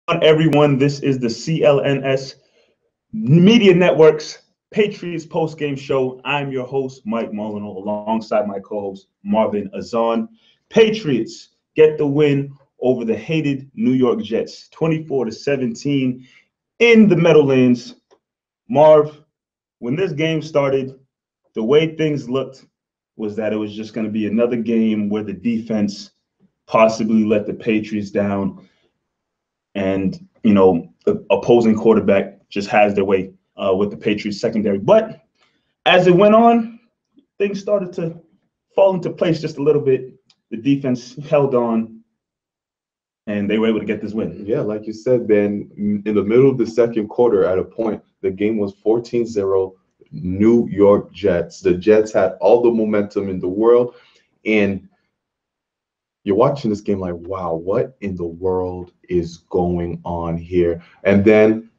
Everyone, this is the CLNS Media Network's Patriots post-game show. I'm your host, Mike Molino, alongside my co-host, Marvin Azan. Patriots get the win over the hated New York Jets, 24-17 in the Meadowlands. Marv, when this game started, the way things looked was that it was just going to be another game where the defense possibly let the Patriots down. And, the opposing quarterback just has their way with the Patriots secondary. But as it went on, things started to fall into place just a little bit. The defense held on, and they were able to get this win. Yeah, like you said, Ben, in the middle of the second quarter, at a point, the game was 14-0 New York Jets. The Jets had all the momentum in the world, and you're watching this game like, wow, what in the world is going on here? And then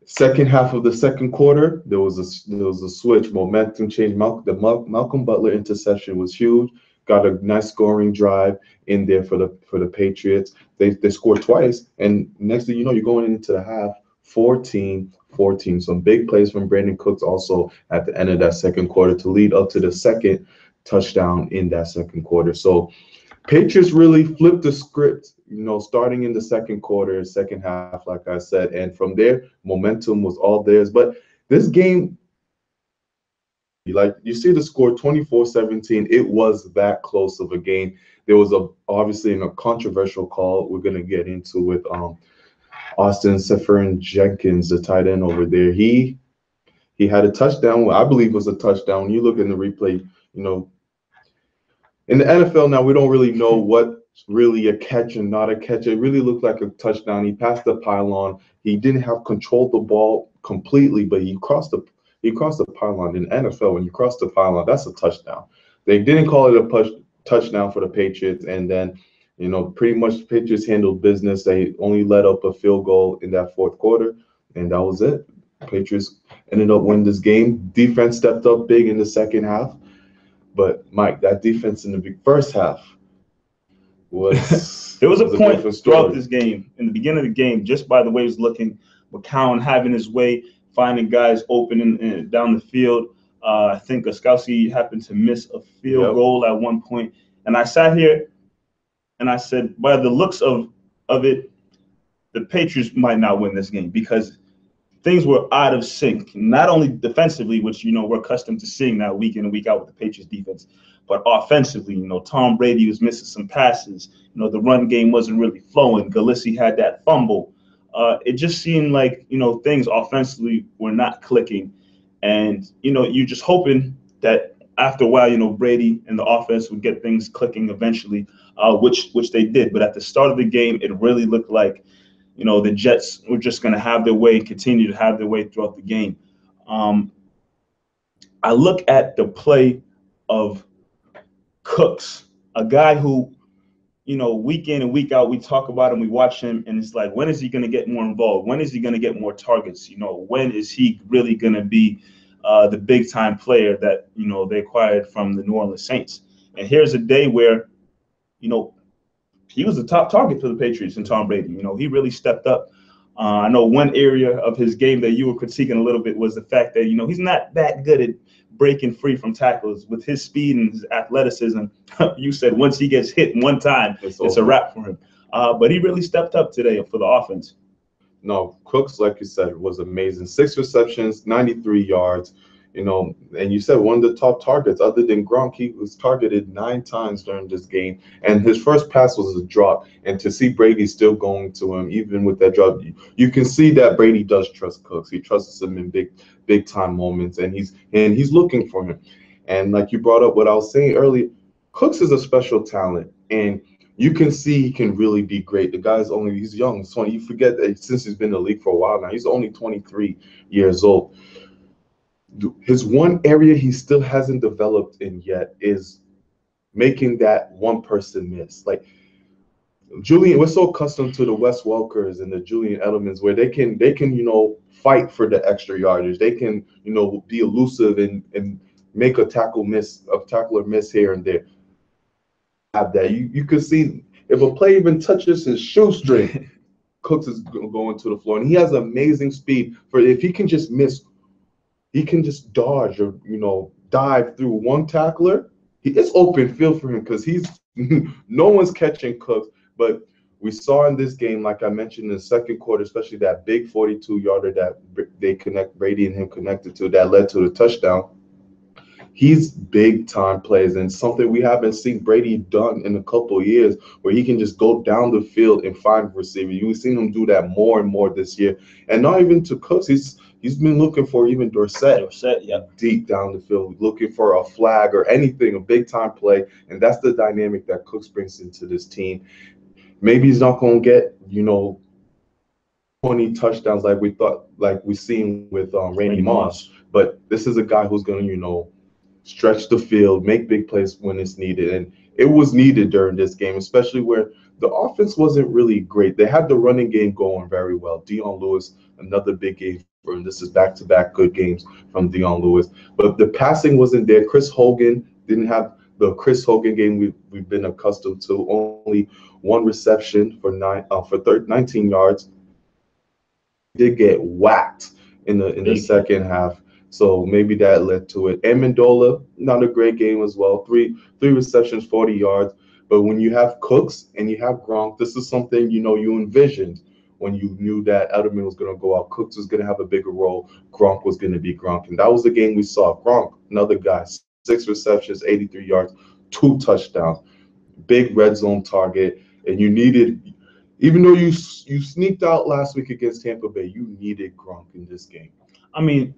second half of the second quarter, there was a switch, momentum change. Malcolm Butler interception was huge. Got a nice scoring drive in there for the Patriots. They scored twice, and next thing you know, you're going into the half 14-14. Some big plays from Brandon Cooks also at the end of that second quarter to lead up to the second touchdown in that second quarter. So Patriots really flipped the script, starting in the second quarter, second half, like I said. And from there, momentum was all theirs. But this game, like you see the score 24-17, it was that close of a game. There was obviously a controversial call we're going to get into with Austin Seferian-Jenkins, the tight end over there. He had a touchdown, I believe was a touchdown. You look in the replay, in the NFL now, we don't really know what's really a catch and not a catch. It really looked like a touchdown. He passed the pylon. He didn't have control of the ball completely, but he crossed the pylon. In the NFL, when you cross the pylon, that's a touchdown. They didn't call it a touchdown for the Patriots, and then pretty much the Patriots handled business. They only let up a field goal in that fourth quarter, and that was it. Patriots ended up winning this game. Defense stepped up big in the second half. But, Mike, that defense in the first half was there was a point throughout this game, in the beginning of the game, just by the way it was looking, McCown having his way, finding guys open and down the field. I think Gostkowski happened to miss a field goal at one point. And I sat here and I said, by the looks of it, the Patriots might not win this game because things were out of sync, not only defensively, which, we're accustomed to seeing now week in and week out with the Patriots defense, but offensively, Tom Brady was missing some passes. The run game wasn't really flowing. Galissi had that fumble. It just seemed like, things offensively were not clicking. And, you're just hoping that after a while, Brady and the offense would get things clicking eventually, which they did. But at the start of the game, it really looked like the Jets were just going to have their way, continue to have their way throughout the game. I look at the play of Cooks, a guy who, week in and week out, we talk about him, we watch him, and it's like, when is he going to get more involved? When is he going to get more targets? When is he really going to be the big-time player that, they acquired from the New Orleans Saints? And here's a day where, he was the top target for the Patriots and Tom Brady. He really stepped up. I know one area of his game that you were critiquing a little bit was the fact that, he's not that good at breaking free from tackles. With his speed and his athleticism, you said once he gets hit one time, it's a wrap for him. But he really stepped up today for the offense. No, Cooks, like you said, was amazing. 6 receptions, 93 yards. And you said one of the top targets other than Gronk, he was targeted 9 times during this game. And his first pass was a drop. And to see Brady still going to him, even with that drop, you can see that Brady does trust Cooks. He trusts him in big time moments, and he's looking for him. And like you brought up what I was saying earlier, Cooks is a special talent, and you can see he can really be great. The guy's he's young. So you forget that since he's been in the league for a while now, he's only 23 years old. His one area he still hasn't developed in yet is making that one person miss. Like Julian, we're so accustomed to the Wes Welkers and the Julian Edelmans where they can fight for the extra yardage. They can be elusive and make a tackler miss here and there. Have that you could see if a player even touches his shoestring, Cooks is going to the floor, and he has amazing speed. For if he can just miss, he can just dodge or dive through one tackler. It's open field for him because he's no one's catching Cooks. But we saw in this game, like I mentioned in the second quarter, especially that big 42-yarder that Brady and him connected to that led to the touchdown. He's big time plays and something we haven't seen Brady done in a couple of years, where he can just go down the field and find receiver. You've seen him do that more and more this year, and not even to Cooks. He's been looking for even Dorsett, deep down the field, looking for a flag or anything, a big time play, and that's the dynamic that Cooks brings into this team. Maybe he's not going to get 20 touchdowns like we seen with Randy Moss, but this is a guy who's going to stretch the field, make big plays when it's needed. And it was needed during this game, especially where the offense wasn't really great. They had the running game going very well. Dion Lewis, another big game for him. This is back-to-back good games from Dion Lewis. But the passing wasn't there. Chris Hogan didn't have the Chris Hogan game we've been accustomed to. Only one reception for 19 yards. He did get whacked in the second half. So maybe that led to it. Amendola, not a great game as well. Three receptions, 40 yards. But when you have Cooks and you have Gronk, this is something you envisioned when you knew that Edelman was going to go out. Cooks was going to have a bigger role. Gronk was going to be Gronk. And that was the game we saw. Gronk, another guy, 6 receptions, 83 yards, 2 touchdowns. Big red zone target. And you needed, even though you sneaked out last week against Tampa Bay, you needed Gronk in this game. I mean,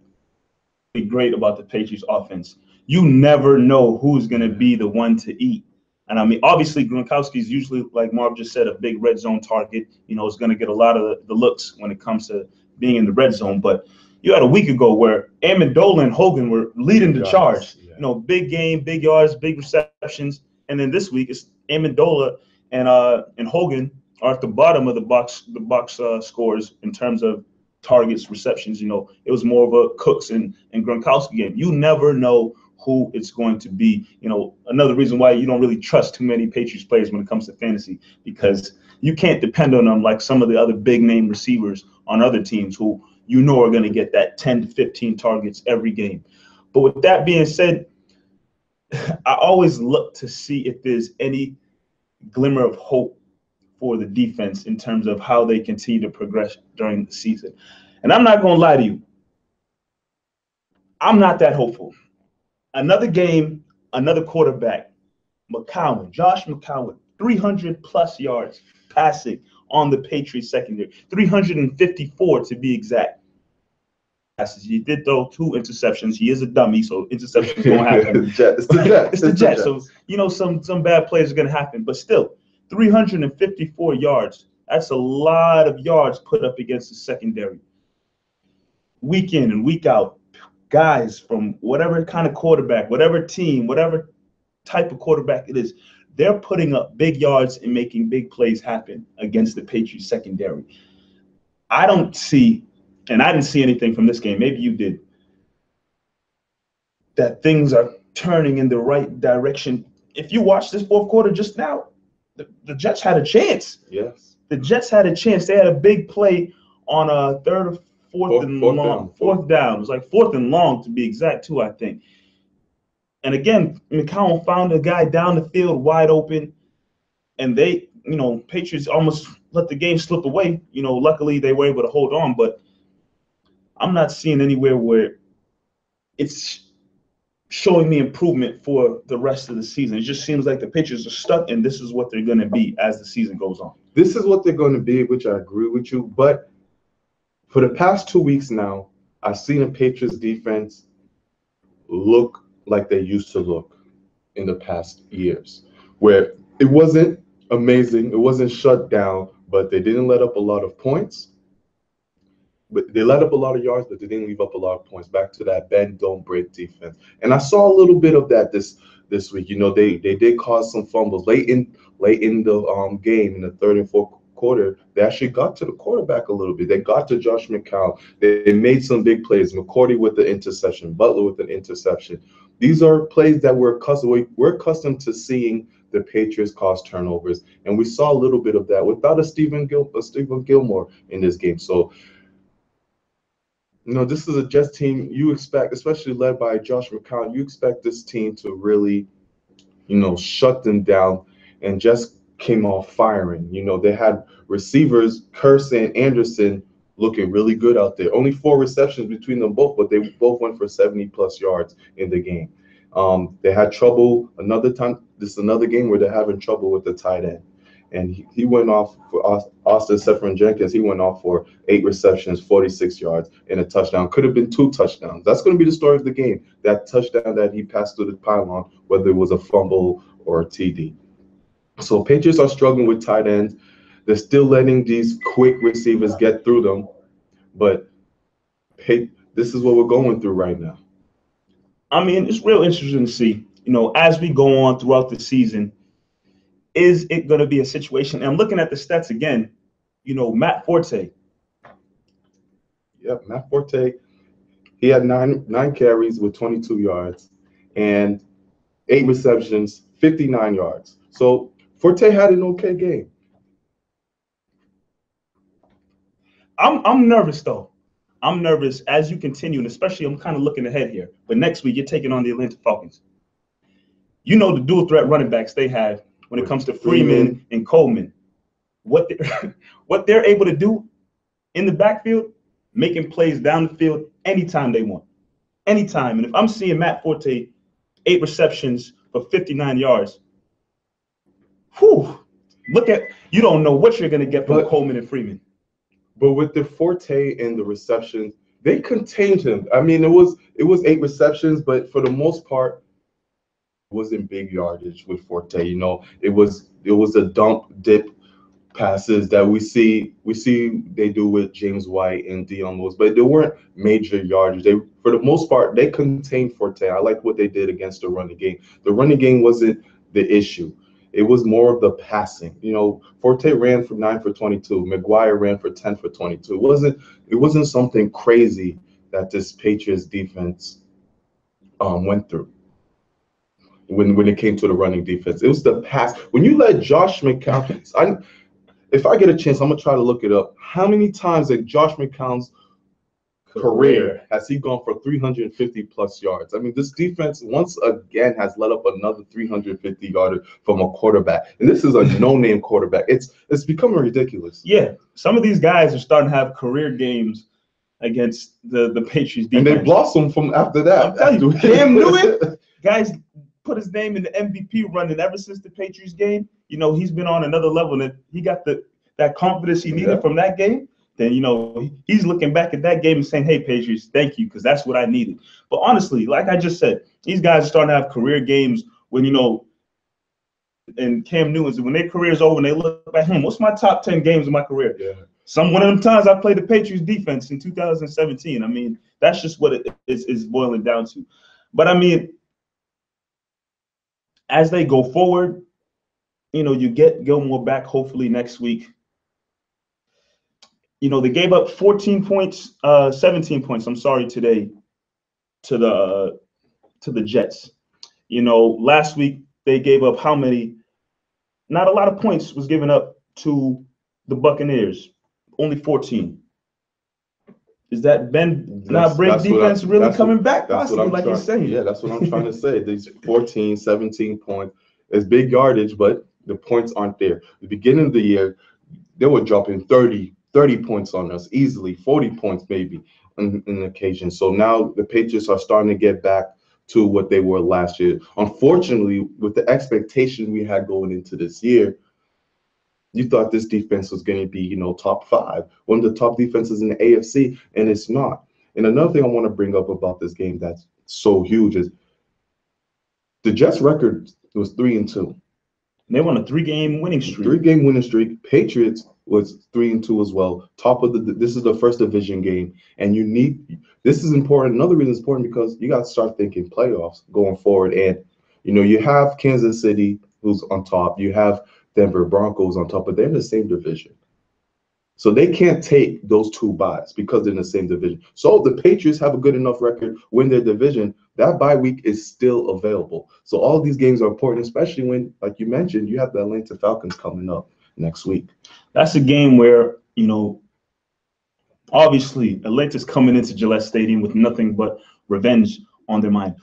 great about the Patriots offense. You never know who's going to be the one to eat. And I mean, obviously, Gronkowski is usually, like Marv just said, a big red zone target. Is going to get a lot of the looks when it comes to being in the red zone. But you had a week ago where Amendola and Hogan were leading the charge. Yeah. Big game, big yards, big receptions. And then this week, it's Amendola and Hogan are at the bottom of the box scores in terms of targets, receptions. It was more of a Cooks and Gronkowski game. You never know who it's going to be. Another reason why you don't really trust too many Patriots players when it comes to fantasy, because you can't depend on them like some of the other big name receivers on other teams who are going to get that 10 to 15 targets every game. But with that being said, I always look to see if there's any glimmer of hope for the defense in terms of how they continue to progress during the season. And I'm not going to lie to you, I'm not that hopeful. Another game, another quarterback, Josh McCown, 300-plus yards passing on the Patriots secondary, 354 to be exact. He did throw 2 interceptions. He is a dummy, so interceptions don't happen. It's the Jets. So, some bad plays are going to happen. But still, 354 yards. That's a lot of yards put up against the secondary. Week in and week out, guys from whatever kind of quarterback, whatever team, whatever type of quarterback it is, they're putting up big yards and making big plays happen against the Patriots secondary. I don't see, and I didn't see anything from this game, maybe you did, that things are turning in the right direction. If you watch this fourth quarter just now, the Jets had a chance. Yes. The Jets had a chance. They had a big play on a third or fourth down. It was like 4th and long to be exact, too, I think. And again, McCown found a guy down the field wide open, and they, Patriots almost let the game slip away. Luckily they were able to hold on, but I'm not seeing anywhere where it's showing me improvement for the rest of the season. It just seems like the Patriots are stuck, and this is what they're going to be as the season goes on. This is what they're going to be, which I agree with you. But for the past 2 weeks now, I've seen the Patriots defense look like they used to look in the past years, where it wasn't amazing, it wasn't shut down, but they didn't let up a lot of points. But they let up a lot of yards, but they didn't leave up a lot of points. Back to that bend, don't break defense. And I saw a little bit of that this week. They did cause some fumbles late in the game in the third and fourth quarter. They actually got to the quarterback a little bit. They got to Josh McCown. They made some big plays. McCourty with the interception, Butler with an interception. These are plays that we're accustomed to seeing the Patriots caused turnovers, and we saw a little bit of that without a Stephen Gilmore in this game. So, this is a Jets team you expect, especially led by Josh McCown, you expect this team to really, shut them down, and just came off firing. They had receivers, Curse and Anderson, looking really good out there. Only 4 receptions between them both, but they both went for 70-plus yards in the game. They had trouble another time. This is another game where they're having trouble with the tight end. And he went off for Austin Seferian-Jenkins. He went off for 8 receptions, 46 yards, and a touchdown. Could have been 2 touchdowns. That's going to be the story of the game. That touchdown that he passed through the pylon, whether it was a fumble or a TD. So Patriots are struggling with tight ends. They're still letting these quick receivers get through them. But this is what we're going through right now. I mean, it's real interesting to see, as we go on throughout the season, is it going to be a situation? And I'm looking at the stats again, Matt Forte. Yep, Matt Forte, he had nine carries with 22 yards and 8 receptions, 59 yards. So Forte had an okay game. I'm nervous, though. I'm nervous as you continue, and especially I'm kind of looking ahead here. But next week, you're taking on the Atlanta Falcons. The dual threat running backs they have when it comes to Freeman and Coleman. What they're able to do in the backfield, making plays down the field anytime they want. Anytime. And if I'm seeing Matt Forte, 8 receptions for 59 yards, you don't know what you're going to get from Coleman and Freeman. But with the Forte and the receptions, they contained him. I mean, it was 8 receptions, but for the most part, it wasn't big yardage with Forte. It was a dump dip passes that we see they do with James White and Dion Lewis, but they weren't major yardage. For the most part, they contained Forte. I like what they did against the running game. The running game wasn't the issue. It was more of the passing. Forte ran for 9 for 22. McGuire ran for 10 for 22. It wasn't something crazy that this Patriots defense went through when it came to the running defense. It was the pass. When you let Josh McCown, if I get a chance, I'm gonna try to look it up. How many times in Josh McCown's career has he gone for 350-plus yards? I mean, this defense once again has let up another 350-yarder from a quarterback, and this is a no-name quarterback. It's becoming ridiculous. Yeah, some of these guys are starting to have career games against the Patriots defense, and they blossomed from after that. I'm telling you, Cam Newton, guys put his name in the MVP run, and ever since the Patriots game, he's been on another level, and he got that confidence he needed from that game. Then, he's looking back at that game and saying, hey, Patriots, thank you, because that's what I needed. But honestly, like I just said, these guys are starting to have career games when, and Cam Newton's, when their career's over and they look back, what's my top 10 games of my career? Yeah. One of them times I played the Patriots defense in 2017. I mean, that's just what it is boiling down to. But, I mean, as they go forward, you get Gilmore back hopefully next week. They gave up 17 points, today to the Jets. Last week they gave up how many? Not a lot of points was given up to the Buccaneers, only 14. Is that Ben defense really coming back possibly, like you're saying? Yeah, that's what I'm trying to say. These 14, 17 points is big yardage, but the points aren't there. The beginning of the year, they were dropping 30 points on us easily, 40 points maybe on an occasion. So now the Patriots are starting to get back to what they were last year. Unfortunately, with the expectation we had going into this year, you thought this defense was going to be, top 5, one of the top defenses in the AFC, and it's not. And another thing I want to bring up about this game that's so huge is the Jets' record was 3-2. They won a 3-game winning streak. 3-game winning streak. Patriots was 3-2 as well. This is the first division game, and this is important. Another reason it's important because you got to start thinking playoffs going forward. And you have Kansas City who's on top. You have Denver Broncos on top, but they're in the same division. So they can't take those 2 byes because they're in the same division. So the Patriots have a good enough record, win their division. That bye week is still available. So all these games are important, especially when, like you mentioned, you have the Atlanta Falcons coming up next week. That's a game where, obviously Atlanta's coming into Gillette Stadium with nothing but revenge on their mind.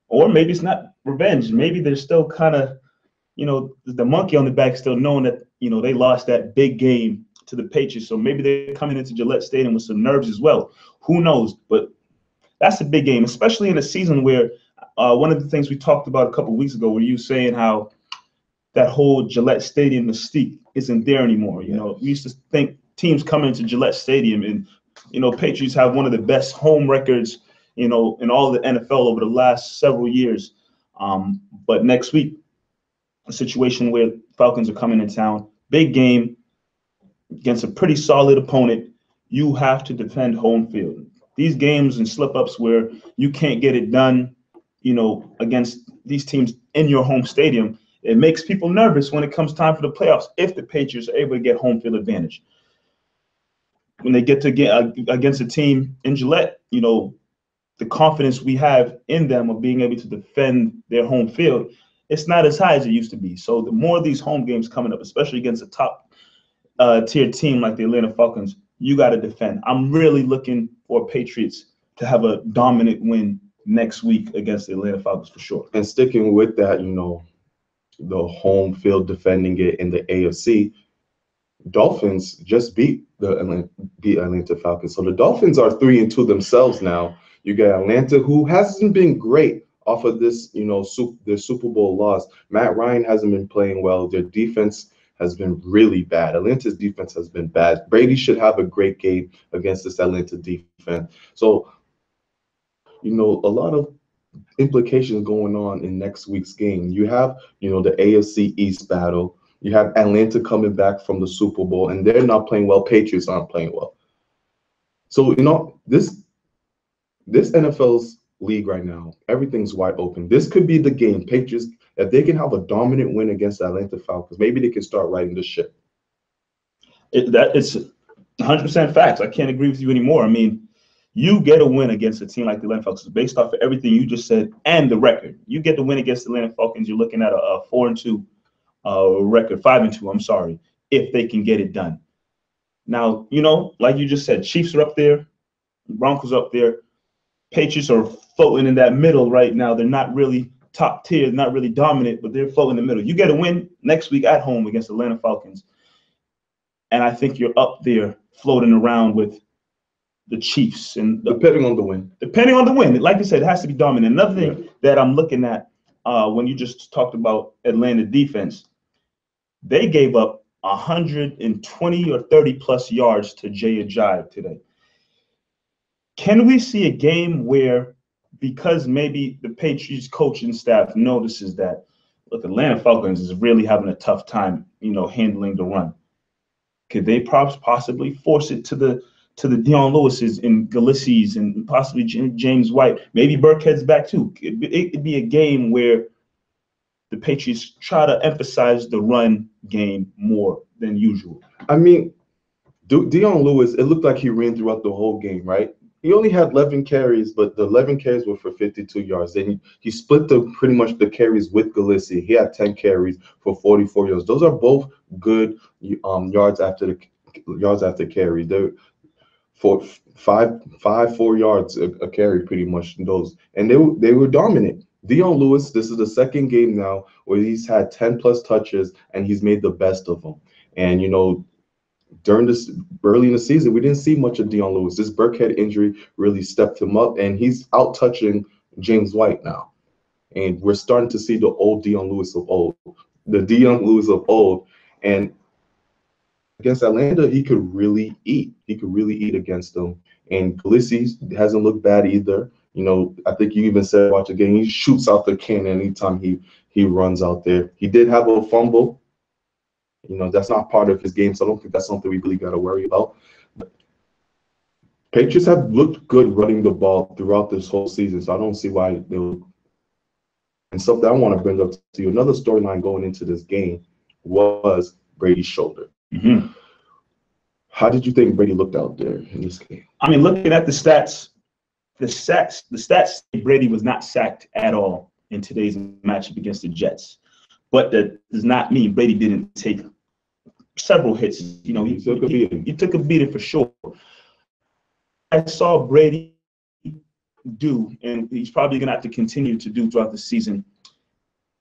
Or maybe it's not revenge. Maybe they're still kind of, the monkey on the back still knowing that, they lost that big game to the Patriots. So maybe they're coming into Gillette Stadium with some nerves as well. Who knows? But that's a big game, especially in a season where one of the things we talked about a couple of weeks ago, where you saying how that whole Gillette Stadium mystique isn't there anymore. We used to think teams coming into Gillette Stadium, and Patriots have one of the best home records, in all the NFL over the last several years. But next week, a situation where Falcons are coming in town, big game against a pretty solid opponent. You have to defend home field. These games and slip-ups where you can't get it done, against these teams in your home stadium, it makes people nervous when it comes time for the playoffs if the Patriots are able to get home field advantage. When they get to get against a team in Gillette, the confidence we have in them of being able to defend their home field, it's not as high as it used to be. So the more of these home games coming up, especially against a top tier team like the Atlanta Falcons, you got to defend. I'm really looking for Patriots to have a dominant win next week against the Atlanta Falcons for sure. And sticking with that, the home field defending it in the AFC, Dolphins just beat the Atlanta Falcons. So the Dolphins are 3-2 themselves now. You got Atlanta, who hasn't been great off of this, their Super Bowl loss. Matt Ryan hasn't been playing well. Their defense has been really bad. Atlanta's defense has been bad. Brady should have a great game against this Atlanta defense. So, a lot of implications going on in next week's game. You have, the AFC East battle. You have Atlanta coming back from the Super Bowl, and they're not playing well. Patriots aren't playing well. So, this NFL's league right now, everything's wide open. This could be the game. Patriots, if they can have a dominant win against the Atlanta Falcons, maybe they can start riding the ship. It's 100% facts. I can't agree with you anymore. I mean, you get a win against a team like the Atlanta Falcons based off of everything you just said and the record. You get the win against the Atlanta Falcons, you're looking at a 4-2 record, 5-2, I'm sorry, if they can get it done. Now, like you just said, Chiefs are up there, Broncos up there, Patriots are floating in that middle right now. They're not really top tier, not really dominant, but they're floating in the middle. You get a win next week at home against the Atlanta Falcons, and I think you're up there floating around with the Chiefs. And depending on the win. Like I said, it has to be dominant. Another thing that I'm looking at when you just talked about Atlanta defense, they gave up 120 or 30-plus yards to Jay Ajayi today. Can we see a game where, because maybe the Patriots coaching staff notices that, look, Atlanta Falcons is really having a tough time, handling the run, could they possibly force it to the Dion Lewis's and Gillissee's and possibly James White? Maybe Burkhead's back too. It'd be a game where the Patriots try to emphasize the run game more than usual. I mean, Dion Lewis, it looked like he ran throughout the whole game, right? He only had 11 carries, but the 11 carries were for 52 yards. Then he split pretty much the carries with Gillespie. He had 10 carries for 44 yards. Those are both good yards after carry. They're for 4 yards a carry, pretty much those, and they were dominant. Dion Lewis, this is the second game now where he's had 10+ touches and he's made the best of them. And during this early in the season, we didn't see much of Dion Lewis. This Burkhead injury really stepped him up, and he's out touching James White now. And we're starting to see the old Dion Lewis of old, And against Atlanta, he could really eat. He could really eat against them. And Gillissee's hasn't looked bad either. I think you even said watch the game. He shoots out the can anytime he runs out there. He did have a fumble. That's not part of his game, so I don't think that's something we really got to worry about. But Patriots have looked good running the ball throughout this whole season, so I don't see why they would. And something I want to bring up to you, another storyline going into this game was Brady's shoulder. Mm-hmm. How did you think Brady looked out there in this game? I mean, looking at the stats, Brady was not sacked at all in today's matchup against the Jets. But that does not mean Brady didn't take several hits. You know, he took a beating for sure. I saw Brady do, and he's probably going to have to continue to do throughout the season.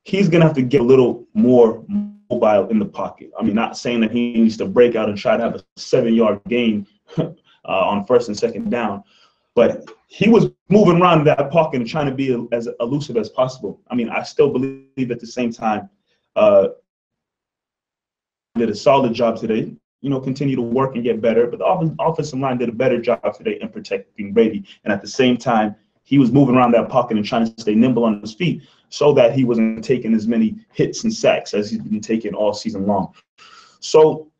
He's going to have to get a little more mobile in the pocket. I mean, not saying that he needs to break out and try to have a 7-yard gain on first and second down, but he was moving around that pocket and trying to be as elusive as possible. I mean, I still believe at the same time did a solid job today. You know, continue to work and get better. But the offensive line did a better job today in protecting Brady. And at the same time, he was moving around that pocket and trying to stay nimble on his feet so that he wasn't taking as many hits and sacks as he's been taking all season long. So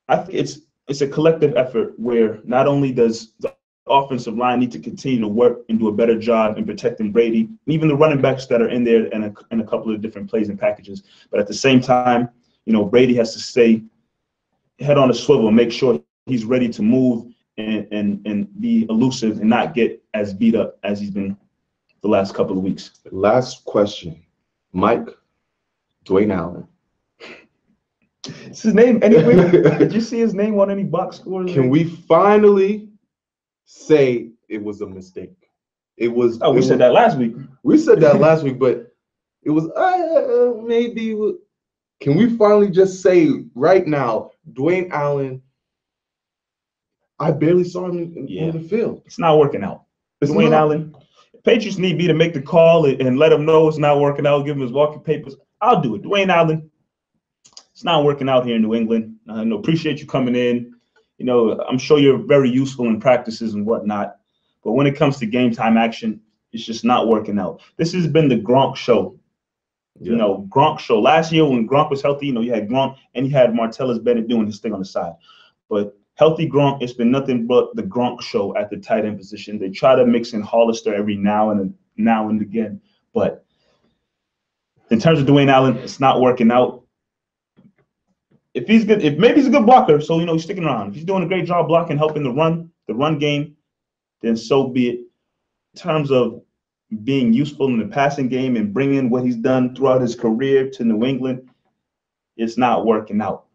I think it's a collective effort where not only does the offensive line need to continue to work and do a better job in protecting Brady, even the running backs that are in there and a couple of different plays and packages. But at the same time, you know, Brady has to stay head on a swivel and make sure he's ready to move and be elusive and not get as beat up as he's been the last couple of weeks. Last question. Mike, Dwayne Allen. Is his name anywhere? Did you see his name on any box scores? Can we finally say it was a mistake? It was. Oh, we said that last week. We said that last week, but it was maybe. Can we finally just say right now, Dwayne Allen? I barely saw him on the field. It's not working out. Dwayne Allen. Patriots need me to make the call and let him know it's not working out. Give him his walking papers. I'll do it. Dwayne Allen. It's not working out here in New England. I appreciate you coming in. You know, I'm sure you're very useful in practices and whatnot. But when it comes to game time action, it's just not working out. This has been the Gronk show. You know, Gronk show. Last year when Gronk was healthy, you know, you had Gronk and you had Martellus Bennett doing his thing on the side. But healthy Gronk, it's been nothing but the Gronk show at the tight end position. They try to mix in Hollister every now and again. But in terms of Dwayne Allen, it's not working out. If he's good, maybe he's a good blocker, so you know he's sticking around. If he's doing a great job blocking, helping the run game, then so be it. In terms of being useful in the passing game and bringing what he's done throughout his career to New England, it's not working out.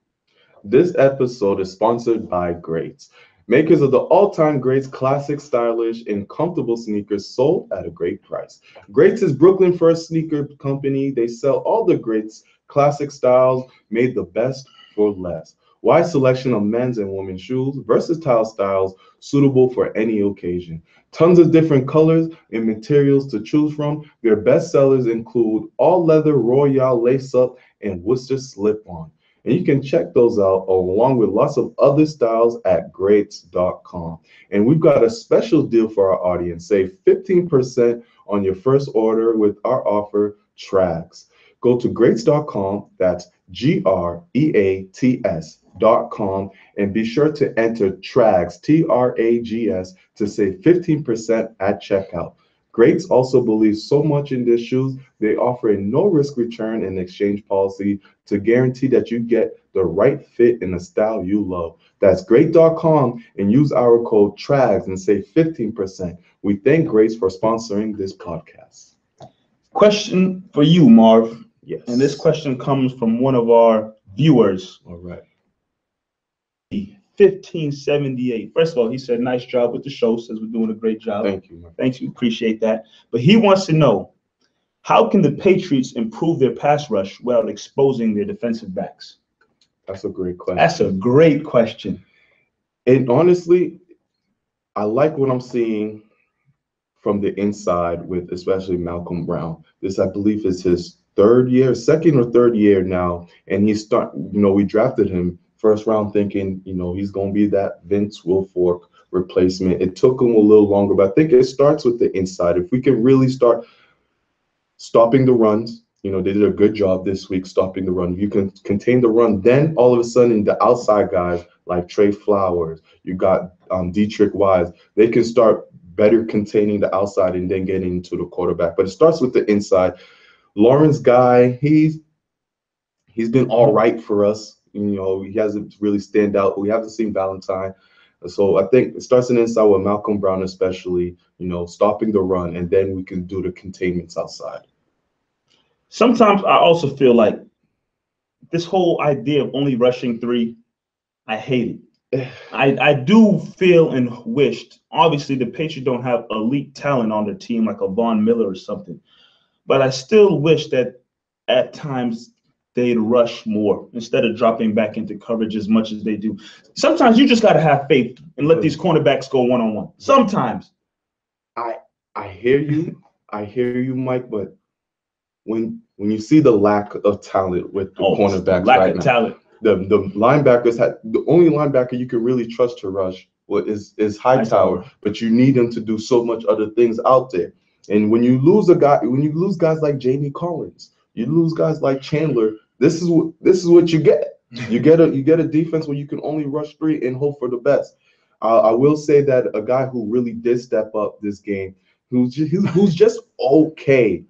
This episode is sponsored by Greats, makers of the all-time Greats classic, stylish, and comfortable sneakers sold at a great price. Greats is Brooklyn's first sneaker company. They sell all the Greats classic styles made the best for less. Wide selection of men's and women's shoes, versatile styles suitable for any occasion. Tons of different colors and materials to choose from. Their best sellers include all leather Royale lace up and Worcester slip on. And you can check those out along with lots of other styles at greats.com. And we've got a special deal for our audience. Save 15% on your first order with our offer, TRAGS. Go to greats.com, that's GREATS.com, and be sure to enter TRAGS, TRAGS, to save 15% at checkout. Greats also believes so much in their shoes, they offer a no-risk return and exchange policy to guarantee that you get the right fit in the style you love. That's great.com and use our code TRAGS and save 15%. We thank Greats for sponsoring this podcast. Question for you, Marv. Yes. And this question comes from one of our viewers. All right. 1578. First of all, he said, nice job with the show, says we're doing a great job. Thank you, man. Thanks, you appreciate that. But he wants to know, how can the Patriots improve their pass rush without exposing their defensive backs? That's a great question. That's a great question. And honestly, I like what I'm seeing from the inside with especially Malcolm Brown. This, I believe, is his second or third year now. And we drafted him first round thinking, he's going to be that Vince Wilfork replacement. It took him a little longer, but I think it starts with the inside. If we can really start stopping the runs, they did a good job this week stopping the run. If you can contain the run, then all of a sudden the outside guys like Trey Flowers, you got Dietrich Wise, they can start better containing the outside and then getting into the quarterback. But it starts with the inside. Lawrence Guy, he's been all right for us. he hasn't really stand out. We haven't seen Valentine. So I think it starts in inside with Malcolm Brown, especially, stopping the run, and then we can do the containments outside. Sometimes I also feel like this whole idea of only rushing 3, I hate it. I do feel and wished, obviously the Patriots don't have elite talent on their team like a Von Miller or something, but I still wish that at times they'd rush more instead of dropping back into coverage as much as they do. Sometimes you just got to have faith and let these cornerbacks go one-on-one. Sometimes. I hear you. I hear you, Mike, but when you see the lack of talent with the cornerbacks lack of talent. The linebackers the only linebacker you can really trust to rush is Hightower, but you need him to do so much other things out there. And when you lose guys like Jamie Collins, you lose guys like Chandler, this is what you get. You get a defense where you can only rush 3 and hope for the best. I will say that a guy who really did step up this game, who's just okay,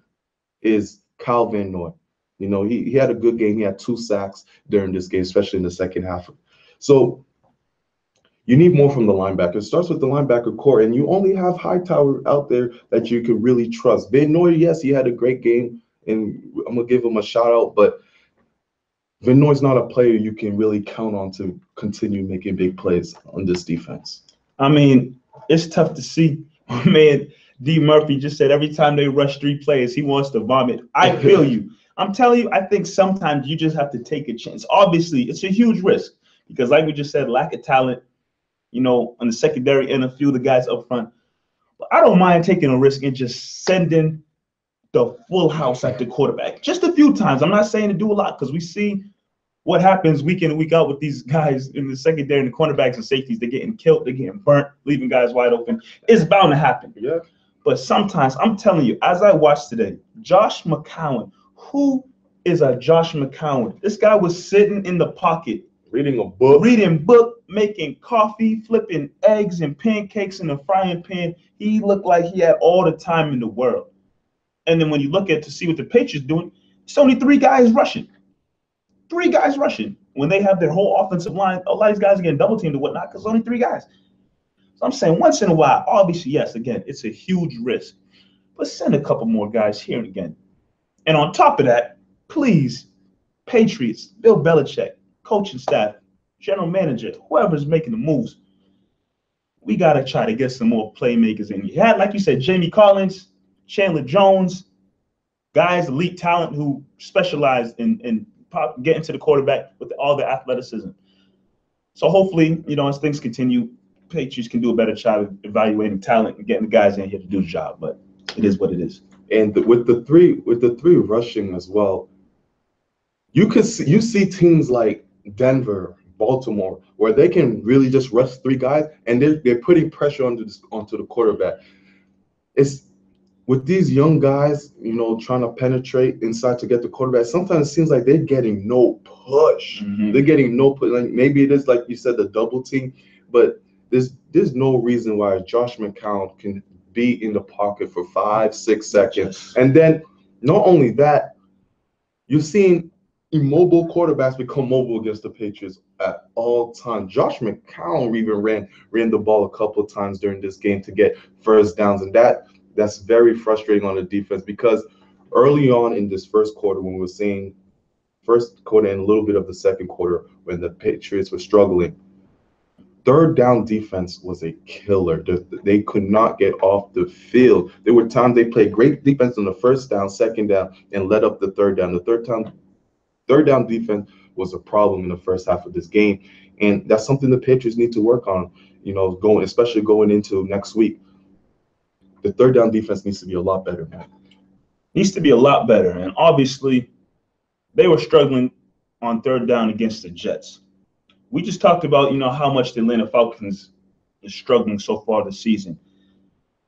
is Kyle Van Noy. He had a good game. He had 2 sacks during this game, especially in the second half. So you need more from the linebacker. It starts with the linebacker core, and you only have Hightower out there that you can really trust. Van Noy, yes, he had a great game, and I'm going to give him a shout out, but Van Noy's not a player you can really count on to continue making big plays on this defense. I mean, it's tough to see. Man, D. Murphy just said every time they rush 3 players, he wants to vomit. I feel you. I'm telling you, I think sometimes you just have to take a chance. Obviously, it's a huge risk because, like we just said, lack of talent, on the secondary and a few of the guys up front. But I don't mind taking a risk and just sending the full house at the quarterback just a few times. I'm not saying to do a lot because we see what happens week in and week out with these guys in the secondary and the cornerbacks and safeties. They're getting killed, they're getting burnt, leaving guys wide open. It's bound to happen. Yeah. But sometimes, I'm telling you, as I watched today, Josh McCown, who is a Josh McCown? This guy was sitting in the pocket. Reading a book. Making coffee, flipping eggs and pancakes in the frying pan. He looked like he had all the time in the world. And then when you look at to see what the Patriots doing, it's only 3 guys rushing. 3 guys rushing when they have their whole offensive line. A lot of these guys are getting double teamed and whatnot because only 3 guys. So I'm saying once in a while, obviously, yes, again, it's a huge risk. But send a couple more guys here and again. And on top of that, please, Patriots, Bill Belichick, coaching staff, general manager, whoever's making the moves, we got to try to get some more playmakers in. You had, like you said, Jamie Collins, Chandler Jones, guys, elite talent who specialize in getting to the quarterback with all the athleticism. So hopefully, as things continue, Patriots can do a better job of evaluating talent and getting the guys in here to do the job. But it is what it is. And with the three rushing as well, you see teams like Denver, Baltimore, where they can really just rush 3 guys and they're putting pressure onto the quarterback. It's with these young guys, trying to penetrate inside to get the quarterback. Sometimes it seems like they're getting no push. Mm-hmm. They're getting no push. Like maybe it is like you said, the double team, but there's no reason why Josh McCown can be in the pocket for 5-6 seconds. And then not only that, you've seen immobile quarterbacks become mobile against the Patriots at all times. Josh McCown even ran the ball a couple of times during this game to get first downs, and that's very frustrating on the defense because early on in this first quarter, when we were seeing first quarter and a little bit of the second quarter when the Patriots were struggling, third down defense was a killer. They could not get off the field. There were times they played great defense on the first down, second down, and led up the third down. The third down defense was a problem in the first half of this game, and that's something the Patriots need to work on. Especially going into next week. The third down defense needs to be a lot better, man. Needs to be a lot better, and obviously, they were struggling on third down against the Jets. We just talked about, how much the Atlanta Falcons is struggling so far this season.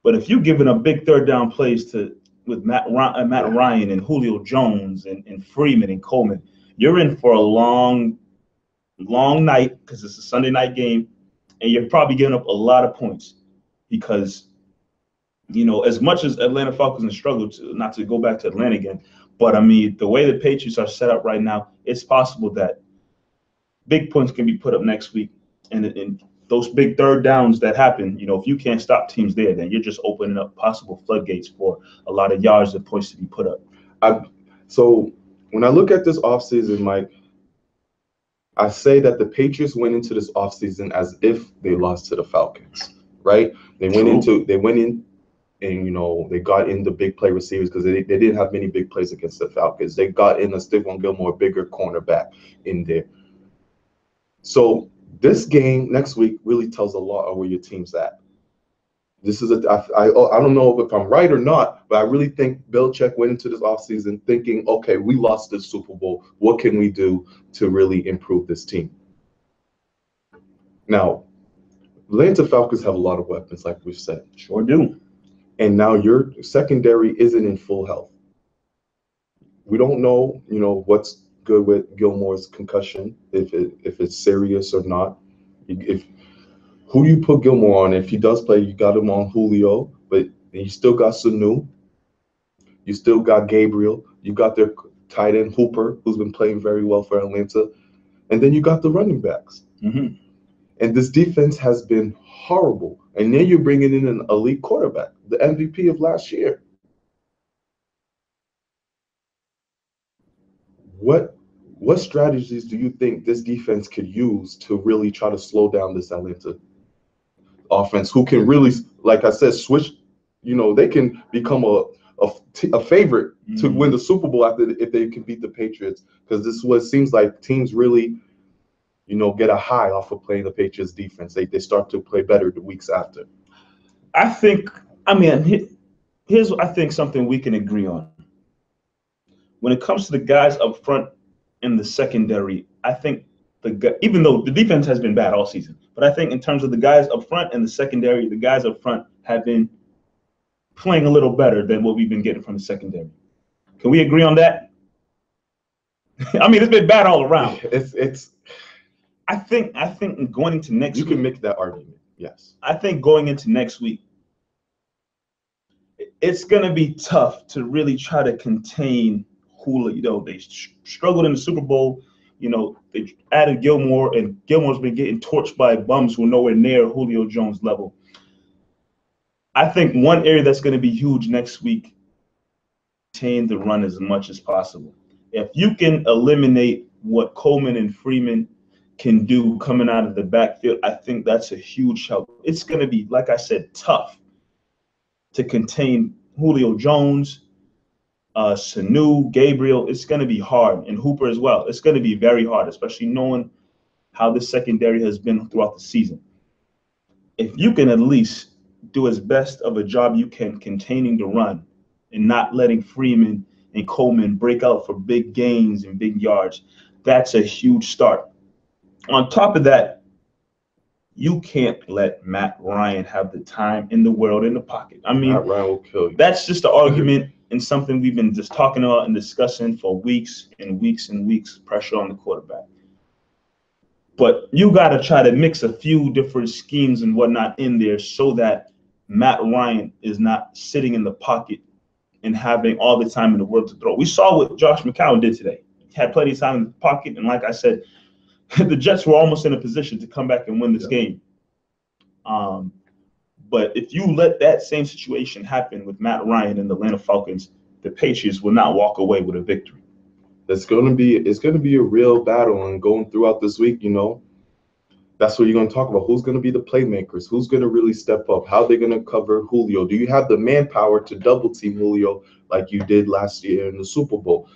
But if you're giving up big third down plays with Matt Ryan and Julio Jones and Freeman and Coleman, you're in for a long night because it's a Sunday night game, and you're probably giving up a lot of points because, as much as Atlanta Falcons have struggled not to go back to Atlanta again, but I mean, the way the Patriots are set up right now, it's possible that big points can be put up next week, and those big third downs that happen, if you can't stop teams there, then you're just opening up possible floodgates for a lot of yards and points to be put up. So when I look at this offseason, Mike, I say that the Patriots went into this offseason as if they lost to the Falcons, right? They went in and, they got in the big play receivers because they didn't have many big plays against the Falcons. They got in a Stephon Gilmore, bigger cornerback in there. So this game next week really tells a lot of where your team's at. This is I don't know if I'm right or not, but I really think Belichick went into this offseason thinking, okay, we lost the Super Bowl. What can we do to really improve this team? Now, Atlanta Falcons have a lot of weapons, like we've said. Sure do. And now your secondary isn't in full health. We don't know, what's good with Gilmore's concussion, if it's serious or not. Who do you put Gilmore on? If he does play, you got him on Julio, but you still got Sanu. You still got Gabriel. You got their tight end Hooper, who's been playing very well for Atlanta. And then you got the running backs. Mm-hmm. And this defense has been horrible. And then you're bringing in an elite quarterback, the MVP of last year. What strategies do you think this defense could use to really try to slow down this Atlanta offense, who can really, like I said, switch? They can become a favorite to win the Super Bowl if they can beat the Patriots, because this is what it seems like teams really, get a high off of playing the Patriots defense. They start to play better the weeks after. Here's I think something we can agree on. When it comes to the guys up front in the secondary, I think even though the defense has been bad all season, but I think in terms of the guys up front and the secondary, the guys up front have been playing a little better than what we've been getting from the secondary. Can we agree on that? It's been bad all around. I think going into next week, you can make that argument. Yes. I think going into next week, it's going to be tough to really try to contain Julio. They struggled in the Super Bowl. They added Gilmore, and Gilmore's been getting torched by bums who are nowhere near Julio Jones level. I think one area that's going to be huge next week, contain the run as much as possible. If you can eliminate what Coleman and Freeman can do coming out of the backfield, I think that's a huge help. It's going to be, like I said, tough to contain Julio Jones, Sanu, Gabriel. It's going to be hard, and Hooper as well. It's going to be very hard, especially knowing how the secondary has been throughout the season. If you can at least do as best of a job you can containing the run and not letting Freeman and Coleman break out for big gains and big yards, that's a huge start. On top of that, you can't let Matt Ryan have the time in the world in the pocket. Matt Ryan will kill you. That's just an argument and something we've been just talking about and discussing for weeks and weeks and weeks, pressure on the quarterback. But you got to try to mix a few different schemes and whatnot in there so that Matt Ryan is not sitting in the pocket and having all the time in the world to throw. We saw what Josh McCown did today. He had plenty of time in the pocket, and like I said, the Jets were almost in a position to come back and win this game. But if you let that same situation happen with Matt Ryan and the Atlanta Falcons, the Patriots will not walk away with a victory. It's going to be a real battle, and going throughout this week, that's what you're going to talk about. Who's going to be the playmakers? Who's going to really step up? How they're going to cover Julio? Do you have the manpower to double team Julio like you did last year in the Super Bowl?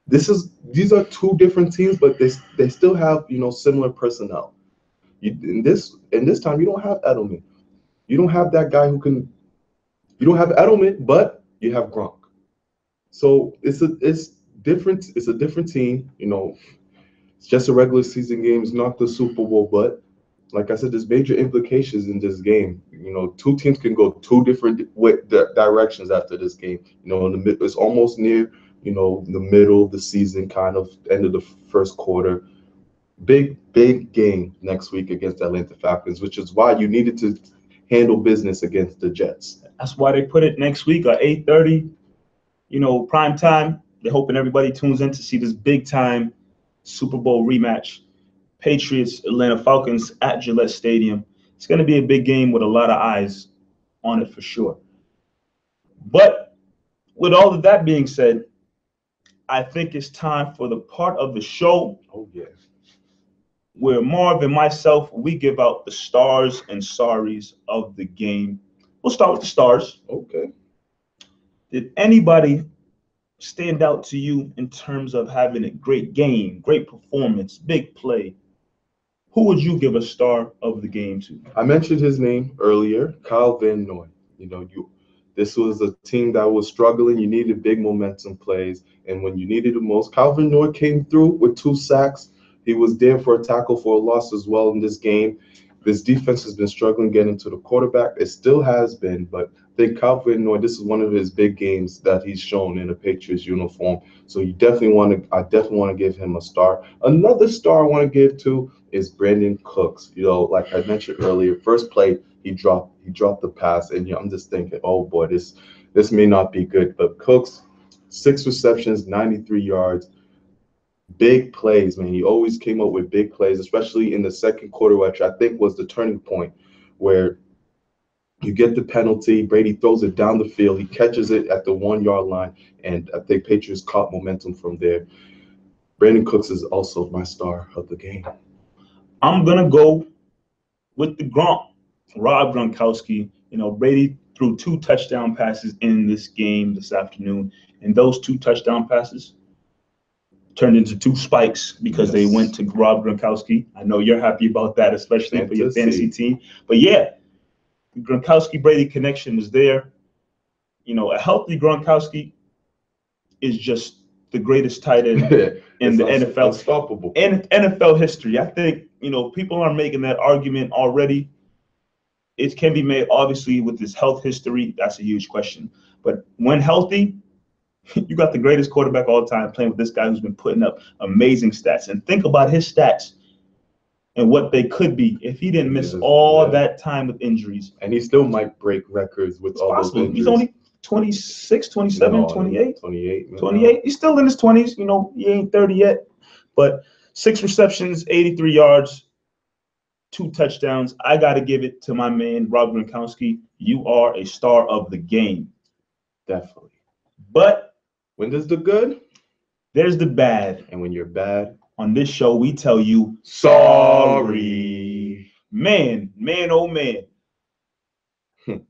These are two different teams, but they still have similar personnel. In this time, you don't have Edelman. You don't have that guy who can. You don't have Edelman, but you have Gronk. So it's different. It's a different team. It's just a regular season game. It's not the Super Bowl, but like I said, there's major implications in this game. Two teams can go two different directions after this game. It's almost near the middle of the season, kind of end of the first quarter. Big game next week against the Atlanta Falcons, which is why you needed to handle business against the Jets. That's why they put it next week at 8:30, prime time. They're hoping everybody tunes in to see this big time Super Bowl rematch. Patriots, Atlanta Falcons at Gillette Stadium. It's going to be a big game with a lot of eyes on it for sure. But with all of that being said, I think it's time for the part of the show where Marv and myself, we give out the stars and sorries of the game. We'll start with the stars. Okay. Did anybody stand out to you in terms of having a great game, great performance, big play? Who would you give a star of the game to? I mentioned his name earlier, Kyle Van Noy. This was a team that was struggling. You needed big momentum plays, and when you needed it most, Kyle Van Noy came through with 2 sacks. He was there for a tackle for a loss as well in this game. This defense has been struggling getting to the quarterback. It still has been, but I think Kyle Van Noy, this is one of his big games that he's shown in a Patriots uniform. So I definitely want to give him a star. Another star I want to give to is Brandon Cooks. Like I mentioned earlier, first play he dropped the pass, and I'm just thinking, oh boy, this may not be good. But Cooks, 6 receptions, 93 yards. Big plays, man. He always came up with big plays, especially in the second quarter, which I think was the turning point where you get the penalty. Brady throws it down the field. He catches it at the 1-yard line, and I think Patriots caught momentum from there. Brandon Cooks is also my star of the game. I'm going to go with the Gronk, Rob Gronkowski. Brady threw 2 touchdown passes in this game this afternoon, and those 2 touchdown passes turned into 2 spikes because they went to Rob Gronkowski. I know you're happy about that, especially for your fantasy team. But yeah, the Gronkowski-Brady connection was there. A healthy Gronkowski is just the greatest tight end in the NFL. Unstoppable. In NFL history. I think, people are making that argument already. It can be made, obviously, with his health history. That's a huge question. But when healthy, you got the greatest quarterback all time playing with this guy who's been putting up amazing stats. And think about his stats and what they could be if he didn't miss all that time with injuries. And he still might break records with all those injuries. He's only 26, 27, 28. 28. He's still in his 20s. He ain't 30 yet. But 6 receptions, 83 yards, 2 touchdowns. I got to give it to my man, Rob Gronkowski. You are a star of the game. Definitely. But when there's the good, there's the bad. And when you're bad, on this show, we tell you sorry. Man, oh man.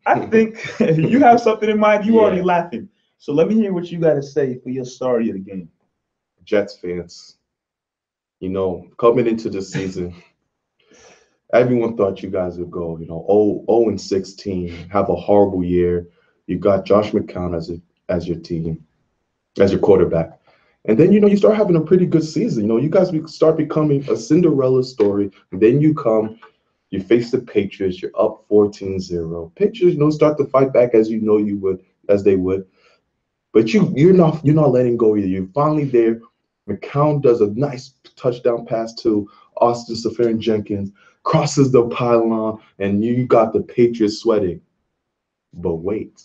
I think you have something in mind. You already laughing. So let me hear what you got to say for your sorry of the game. Jets fans, coming into the season, everyone thought you guys would go, 0-16, have a horrible year. You got Josh McCown as your team, as your quarterback. And then, you start having a pretty good season. You guys start becoming a Cinderella story. And then you face the Patriots. You're up 14-0. Patriots, start to fight back as they would. But you're not letting go either. You're finally there. McCown does a nice touchdown pass to Austin Seferian-Jenkins, crosses the pylon, and you got the Patriots sweating. But wait.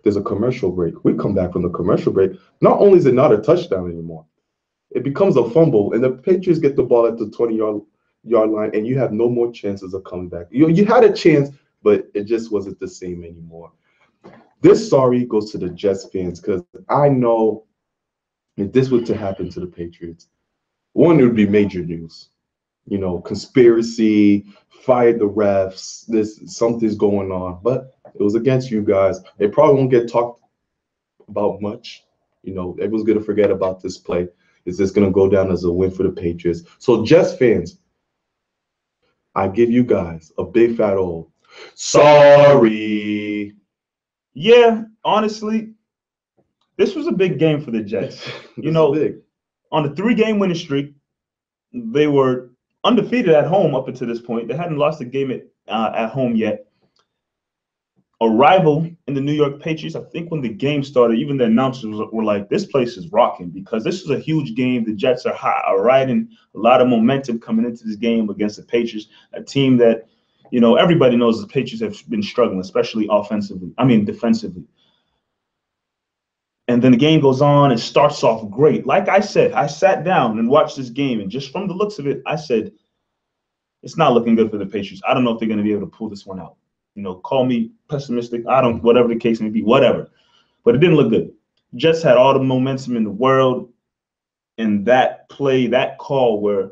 There's a commercial break. We come back from the commercial break. Not only is it not a touchdown anymore, it becomes a fumble, and the Patriots get the ball at the 20-yard line, and you have no more chances of coming back. You had a chance, but it just wasn't the same anymore. This sorry goes to the Jets fans because I know if this were to happen to the Patriots, one, it would be major news. Conspiracy, fired the refs, something's going on. But it was against you guys. It probably won't get talked about much. Everyone's going to forget about this play. It's just going to go down as a win for the Patriots. So, Jets fans, I give you guys a big fat old sorry. Yeah, honestly, this was a big game for the Jets. Big. On the 3-game winning streak, they were undefeated at home up until this point. They hadn't lost a game at home yet. A rival in the New York Patriots. I think when the game started, even the announcers were like, this place is rocking because this is a huge game. The Jets are riding a lot of momentum coming into this game against the Patriots, a team that, everybody knows the Patriots have been struggling, especially defensively. And then the game goes on. It starts off great. Like I said, I sat down and watched this game, and just from the looks of it, I said, it's not looking good for the Patriots. I don't know if they're going to be able to pull this one out. Call me pessimistic. Whatever the case may be, whatever. But it didn't look good. Jets had all the momentum in the world. And that play, that call where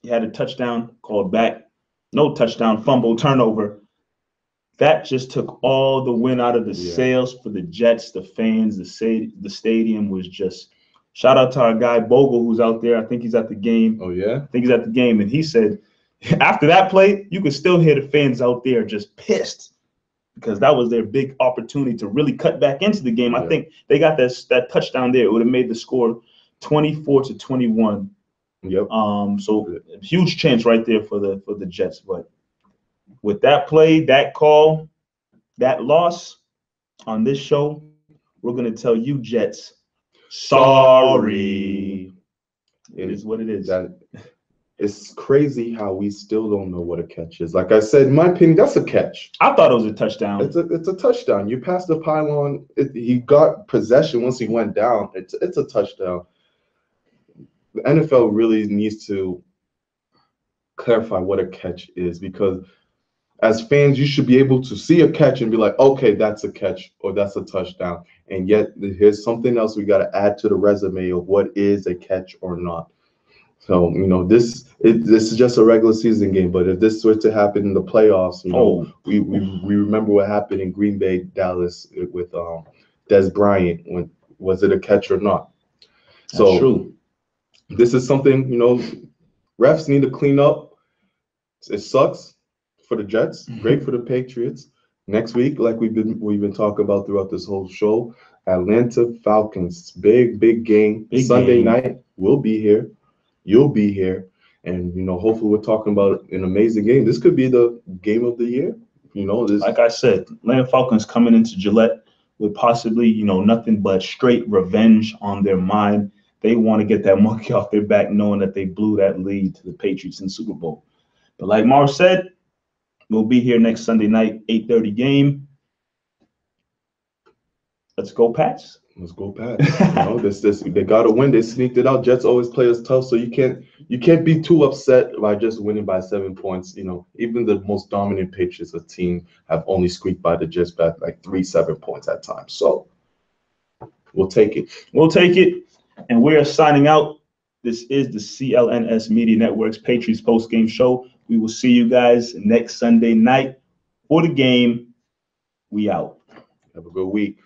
he had a touchdown called back, no touchdown, fumble, turnover, that just took all the wind out of the sails for the Jets, the fans, the stadium was just. Shout out to our guy Bogle, who's out there. I think he's at the game. Oh, yeah? I think he's at the game. And he said, after that play, you could still hear the fans out there just pissed because that was their big opportunity to really cut back into the game. I think they got that touchdown there. It would have made the score 24-21. Yep. So huge chance right there for the Jets. But with that play, that call, that loss on this show, we're going to tell you Jets, sorry. It is what it is. It's crazy how we still don't know what a catch is. Like I said, in my opinion, that's a catch. I thought it was a touchdown. It's a touchdown. You passed the pylon. He got possession once he went down. It's a touchdown. The NFL really needs to clarify what a catch is, because as fans, you should be able to see a catch and be like, okay, that's a catch or that's a touchdown. And yet here's something else we got to add to the resume of what is a catch or not. So, this is just a regular season game. But if this were to happen in the playoffs, we remember what happened in Green Bay, Dallas with Des Bryant. Was it a catch or not? That's true. This is something, refs need to clean up. It sucks for the Jets, great for the Patriots. Next week, like we've been talking about throughout this whole show, Atlanta Falcons, big game. Sunday night, we'll be here. You'll be here. And, hopefully we're talking about an amazing game. This could be the game of the year. Like I said, Atlanta Falcons coming into Gillette with possibly, nothing but straight revenge on their mind. They want to get that monkey off their back, knowing that they blew that lead to the Patriots in the Super Bowl. But like Marv said, we'll be here next Sunday night, 8:30 game. Let's go, Pats. Let's go, Pats. They got to win. They sneaked it out. Jets always play us tough, so you can't be too upset by just winning by 7 points. Even the most dominant Patriots team have only squeaked by the Jets back like 3-7 points at times. So we'll take it. We'll take it. And we're signing out. This is the CLNS Media Network's Patriots post-game show. We will see you guys next Sunday night for the game. We out. Have a good week.